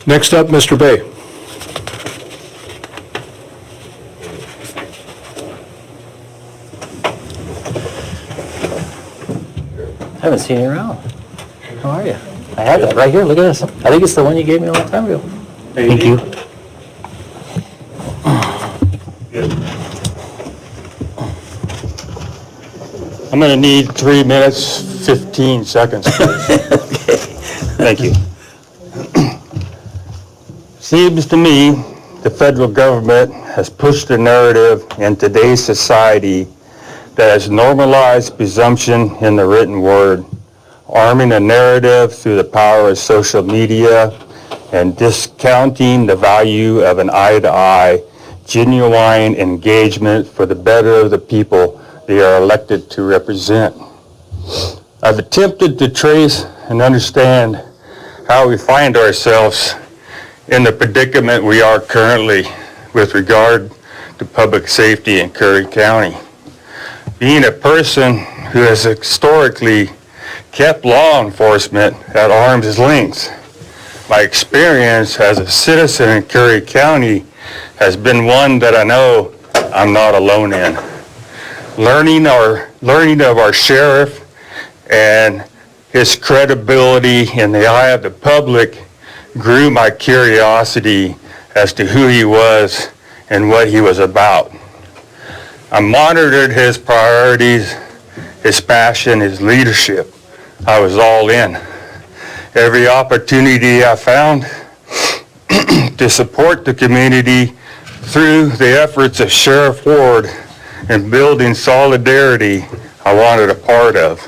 Next up, Mr. Bay. I haven't seen you around. How are you? I have that right here. Look at this. I think it's the one you gave me a long time ago. Thank you. I'm going to need 3 minutes, 15 seconds, please. Okay. Thank you. Seems to me the federal government has pushed the narrative in today's society that has normalized presumption in the written word, arming a narrative through the power of social media and discounting the value of an eye-to-eye, genuine engagement for the better of the people they are elected to represent. I've attempted to trace and understand how we find ourselves in the predicament we are currently with regard to public safety in Curry County. Being a person who has historically kept law enforcement at arm's length, my experience as a citizen in Curry County has been one that I know I'm not alone in. Learning of our sheriff and his credibility in the eye of the public grew my curiosity as to who he was and what he was about. I monitored his priorities, his passion, his leadership. I was all in. Every opportunity I found to support the community through the efforts of Sheriff Ward in building solidarity, I wanted a part of.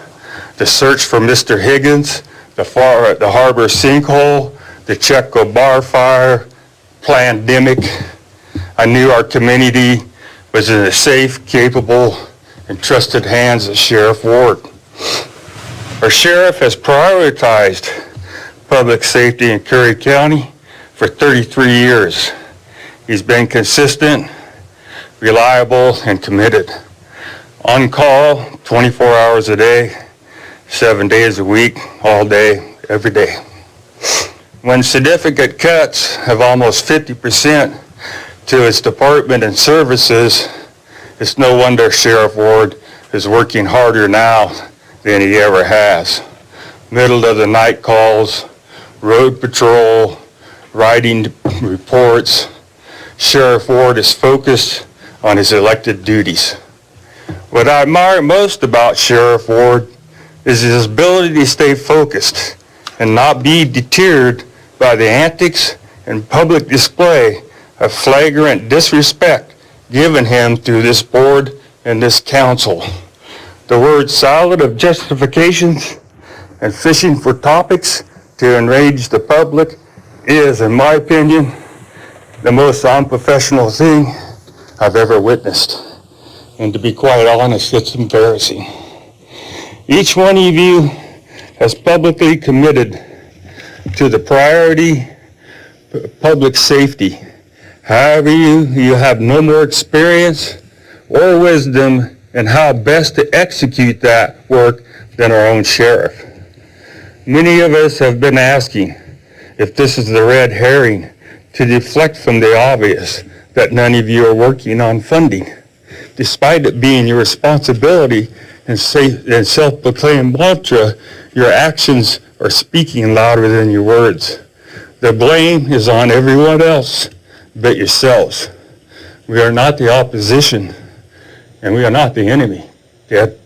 The search for Mr. Higgins, the harbor sinkhole, the Checo bar fire, pandemic. I knew our community was in the safe, capable, and trusted hands of Sheriff Ward. Our sheriff has prioritized public safety in Curry County for 33 years. He's been consistent, reliable, and committed. On call 24 hours a day, 7 days a week, all day, every day. When significant cuts of almost 50% to his department and services, it's no wonder Sheriff Ward is working harder now than he ever has. Middle of the night calls, road patrol, writing reports. Sheriff Ward is focused on his elected duties. What I admire most about Sheriff Ward is his ability to stay focused and not be deterred by the antics and public display of flagrant disrespect given him through this board and this council. The word salad of justifications and fishing for topics to enrage the public is, in my opinion, the most unprofessional thing I've ever witnessed. And to be quite honest, it's embarrassing. Each one of you has publicly committed to the priority of public safety. However, you have no more experience or wisdom in how best to execute that work than our own sheriff. Many of us have been asking if this is the red herring to deflect from the obvious that none of you are working on funding, despite it being your responsibility and self-proclaimed mantra. Your actions are speaking louder than your words. The blame is on everyone else but yourselves. We are not the opposition, and we are not the enemy. Yet,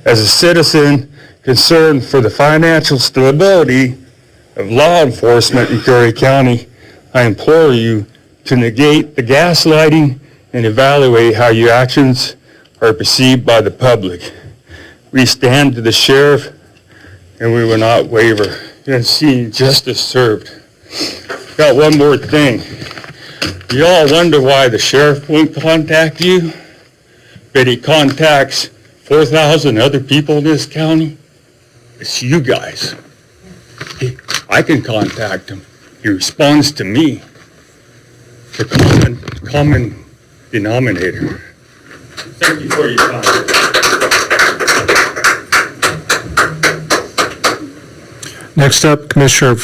as a citizen concerned for the financial stability of law enforcement in Curry County, I implore you to negate the gaslighting and evaluate how your actions are perceived by the public. We stand to the sheriff, and we will not waver in seeing justice served. Got one more thing. You all wonder why the sheriff won't contact you, but he contacts 4,000 other people in this county. It's you guys. I can contact him. He responds to me. The common denominator. Thank you for your time. Next up, Commissioner